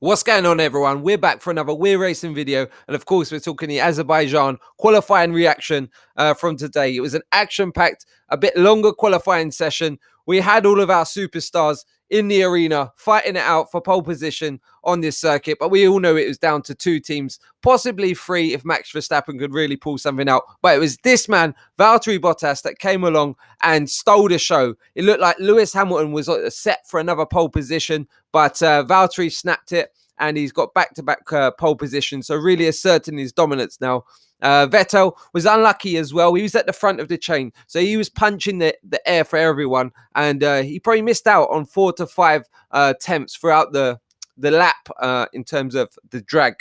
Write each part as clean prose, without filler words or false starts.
What's going on, everyone? We're back for another We're Racing video. And of course, we're talking the Azerbaijan qualifying reaction from today. It was an action-packed, a bit longer qualifying session. We had all of our superstars in the arena fighting it out for pole position on this circuit. But we all know it was down to two teams, possibly three if Max Verstappen could really pull something out. But it was this man, Valtteri Bottas, that came along and stole the show. It looked like Lewis Hamilton was set for another pole position, but Valtteri snapped it, and he's got back-to-back pole position, so really asserting his dominance now. Vettel was unlucky as well. He was at the front of the chain, so he was punching the air for everyone, and he probably missed out on 4 to 5 attempts throughout the lap in terms of the drag.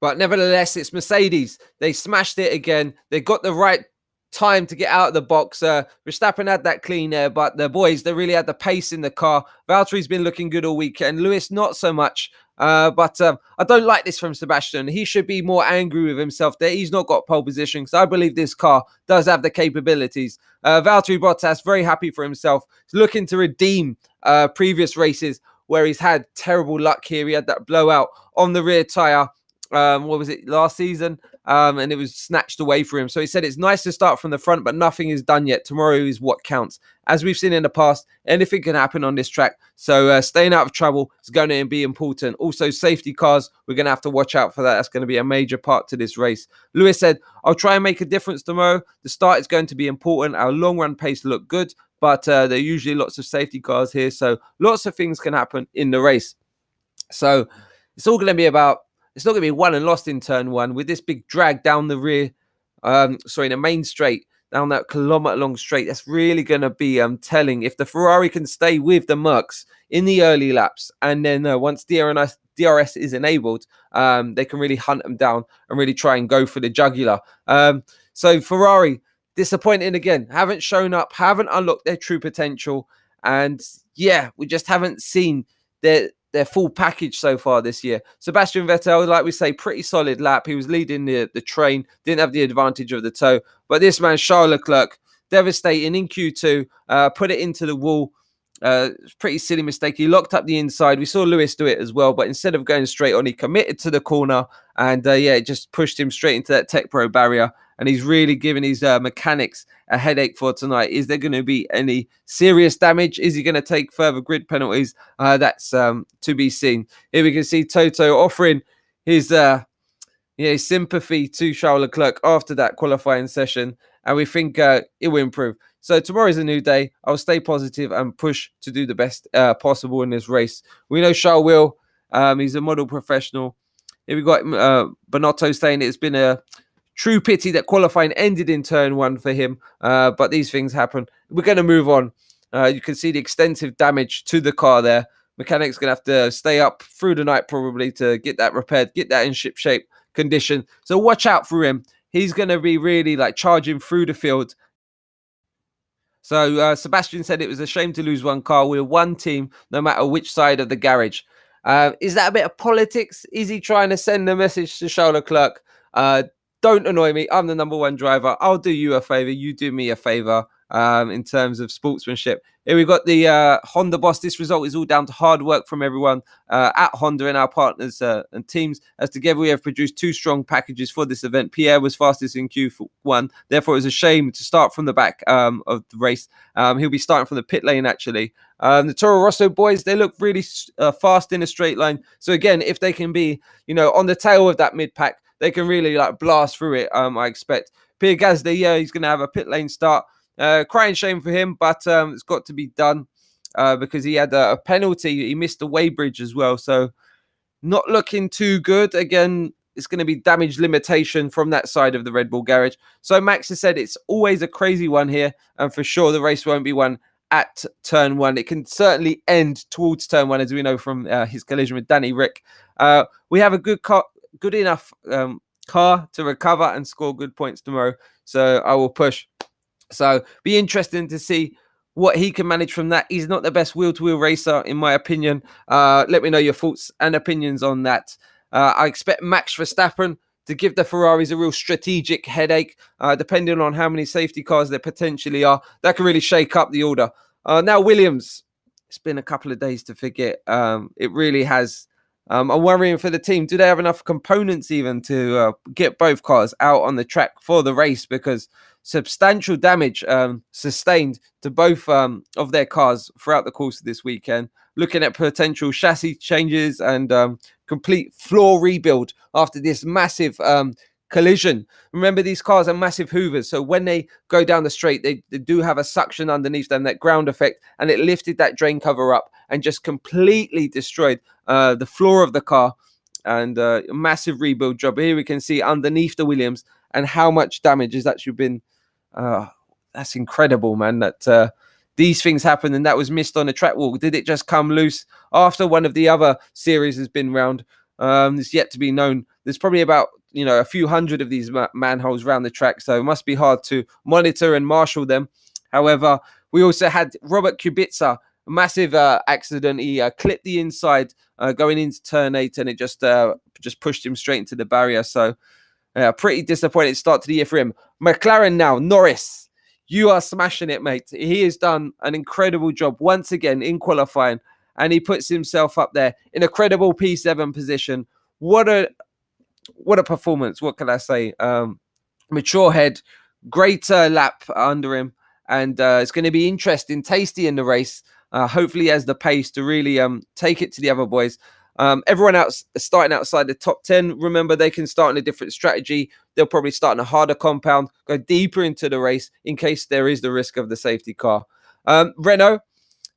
But nevertheless, it's Mercedes. They smashed it again. They got the right time to get out of the box. Verstappen had that clean air, but the boys, they really had the pace in the car. Valtteri's been looking good all weekend. Lewis, not so much. But I don't like this from Sebastian. He should be more angry with himself that he's not got pole position, because I believe this car does have the capabilities. Valtteri Bottas, very happy for himself. He's looking to redeem previous races where he's had terrible luck here. He had that blowout on the rear tyre. What was it, last season? And it was snatched away from him. So he said it's nice to start from the front, but nothing is done yet. Tomorrow is what counts. As we've seen in the past, anything can happen on this track. So staying out of trouble is going to be important. Also, safety cars, we're going to have to watch out for that. That's going to be a major part to this race. Lewis said, I'll try and make a difference tomorrow. The start is going to be important. Our long run pace looked good, but there are usually lots of safety cars here. So lots of things can happen in the race. So it's all going to be about, it's not going to be won and lost in turn one with this big drag down the rear, the main straight, down that kilometre-long straight. That's really going to be telling if the Ferrari can stay with the Mercs in the early laps. And then once DRS is enabled, they can really hunt them down and really try and go for the jugular. So Ferrari, disappointing again. Haven't shown up, haven't unlocked their true potential. And yeah, we just haven't seen their full package so far this year. Sebastian Vettel, like we say, pretty solid lap. He was leading the train, didn't have the advantage of the toe. But this man, Charles Leclerc, devastating in Q2, put it into the wall. Pretty silly mistake. He locked up the inside. We saw Lewis do it as well, but instead of going straight on, he committed to the corner, and it just pushed him straight into that Tech Pro barrier. And he's really giving his mechanics a headache for tonight. Is there going to be any serious damage? Is he going to take further grid penalties? That's to be seen. Here we can see Toto offering his sympathy to Charles Leclerc after that qualifying session, and we think it will improve. So tomorrow is a new day. I'll stay positive and push to do the best possible in this race. We know Charles will. He's a model professional. Here we got Bonotto saying it's been a true pity that qualifying ended in turn one for him, but these things happen. We're going to move on. You can see the extensive damage to the car there. Mechanic's going to have to stay up through the night probably to get that repaired, get that in ship-shape condition. So watch out for him. He's going to be really charging through the field. So Sebastian said it was a shame to lose one car. We're one team, no matter which side of the garage. Is that a bit of politics? Is he trying to send a message to Charles Leclerc? Don't annoy me. I'm the number one driver. I'll do you a favor. You do me a favor in terms of sportsmanship. Here we've got the Honda boss. This result is all down to hard work from everyone at Honda and our partners and teams. As together we have produced 2 strong packages for this event. Pierre was fastest in Q1. Therefore, it was a shame to start from the back of the race. He'll be starting from the pit lane, actually. The Toro Rosso boys, they look really fast in a straight line. So again, if they can be, on the tail of that mid-pack, they can really blast through it, I expect. Pierre Gasly, he's going to have a pit lane start. Crying shame for him, but it's got to be done because he had a penalty. He missed the weighbridge as well, so not looking too good. Again, it's going to be damage limitation from that side of the Red Bull garage. So Max has said it's always a crazy one here, and for sure the race won't be won at turn one. It can certainly end towards turn one, as we know from his collision with Danny Rick. We have a good enough car to recover and score good points tomorrow, so I will push. So be interesting to see what he can manage from that. He's not the best wheel-to-wheel racer, in my opinion. Let me know your thoughts and opinions on that. I expect Max Verstappen to give the Ferraris a real strategic headache, depending on how many safety cars there potentially are. That can really shake up the order. Now, Williams, it's been a couple of days to forget. It really has I'm worrying for the team. Do they have enough components even to get both cars out on the track for the race? Because substantial damage sustained to both of their cars throughout the course of this weekend. Looking at potential chassis changes and complete floor rebuild after this massive collision. Remember, these cars are massive hoovers, so when they go down the straight, they do have a suction underneath them, that ground effect, and it lifted that drain cover up and just completely destroyed the floor of the car. And a massive rebuild job. Here we can see underneath the Williams and how much damage has actually been. That's incredible, man, that these things happen, and that was missed on a track walk. Did it just come loose after one of the other series has been round? It's yet to be known. There's probably about a few hundred of these manholes around the track, so it must be hard to monitor and marshal them. However, we also had Robert Kubica, a massive accident. He clipped the inside going into turn 8, and it just pushed him straight into the barrier. So pretty disappointing start to the year for him. McLaren now, Norris, you are smashing it, mate. He has done an incredible job once again in qualifying, and he puts himself up there in a credible P7 position. What a performance. What can I say? Mature head, great lap under him, and it's going to be interesting, tasty in the race. Hopefully he has the pace to really take it to the other boys. Everyone else starting outside the top 10, remember, they can start on a different strategy. They'll probably start in a harder compound, go deeper into the race in case there is the risk of the safety car. Renault,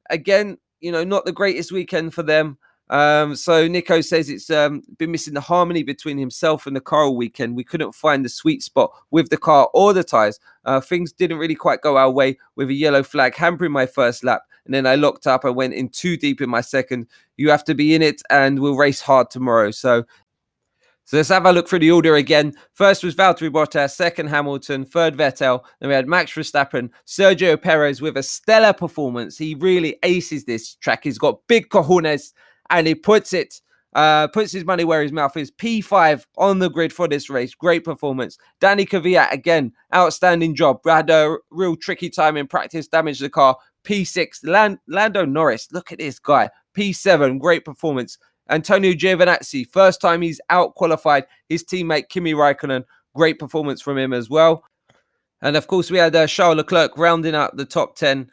again, not the greatest weekend for them. So Nico says it's been missing the harmony between himself and the car all weekend. We couldn't find the sweet spot with the car or the tyres. Things didn't really quite go our way, with a yellow flag hampering my first lap. And then I locked up. I went in too deep in my second. You have to be in it, and we'll race hard tomorrow. So let's have a look through the order again. First was Valtteri Bottas, second Hamilton, third Vettel. Then we had Max Verstappen, Sergio Perez with a stellar performance. He really aces this track. He's got big cojones, and he puts his money where his mouth is. P5 on the grid for this race. Great performance. Danny Kvyat, again, outstanding job. Had a real tricky time in practice, damaged the car. P6. Lando Norris, look at this guy. P7, great performance. Antonio Giovinazzi, first time he's out-qualified his teammate Kimi Raikkonen. Great performance from him as well. And of course, we had Charles Leclerc rounding out the top 10.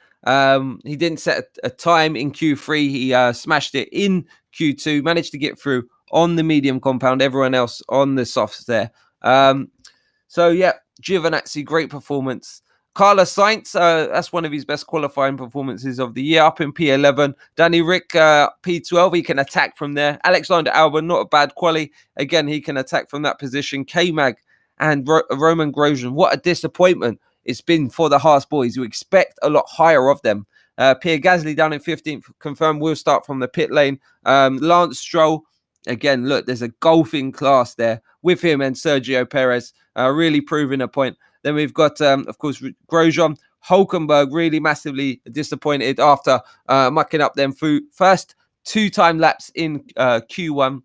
He didn't set a time in Q3. He smashed it in Q2, managed to get through on the medium compound, everyone else on the softs there. So yeah, Giovinazzi, great performance. Carlos Sainz, that's one of his best qualifying performances of the year, up in P11. Danny Rick, P12, he can attack from there. Alexander Albon, not a bad quali. Again, he can attack from that position. K-Mag and Roman Grosjean, what a disappointment it's been for the Haas boys. You expect a lot higher of them. Pierre Gasly down in 15th, confirmed will start from the pit lane. Lance Stroll, again, look, there's a golfing class there with him and Sergio Perez, really proving a point. Then we've got, of course, Grosjean. Hulkenberg really massively disappointed after mucking up them first 2-time laps in Q1.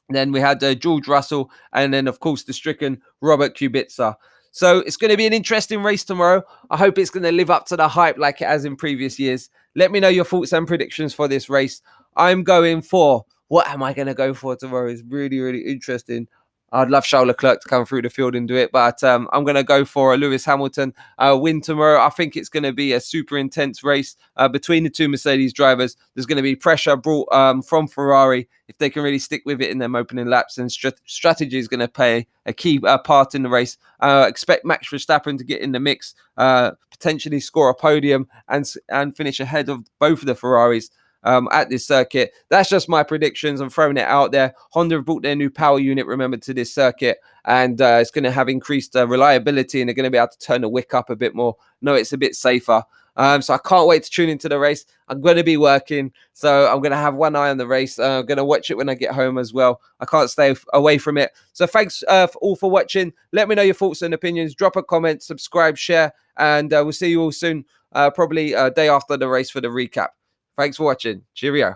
Then we had George Russell, and then, of course, the stricken Robert Kubica. So it's going to be an interesting race tomorrow. I hope it's going to live up to the hype like it has in previous years. Let me know your thoughts and predictions for this race. I'm going for, what am I going to go for tomorrow? It's really, really interesting. I'd love Charles Leclerc to come through the field and do it, but I'm going to go for a Lewis Hamilton win tomorrow. I think it's going to be a super intense race between the two Mercedes drivers. There's going to be pressure brought from Ferrari if they can really stick with it in them opening laps, and strategy is going to play a key part in the race. Expect Max Verstappen to get in the mix, potentially score a podium and finish ahead of both of the Ferraris at this circuit. That's just my predictions. I'm throwing it out there. Honda have brought their new power unit, remember, to this circuit, and it's going to have increased reliability, and they're going to be able to turn the wick up a bit more. No, it's a bit safer. So I can't wait to tune into the race. I'm going to be working, so I'm going to have one eye on the race. I'm going to watch it when I get home as well. I can't stay away from it. So thanks all for watching. Let me know your thoughts and opinions. Drop a comment, subscribe, share, and we'll see you all soon, probably a day after the race for the recap. Thanks for watching. Cheerio.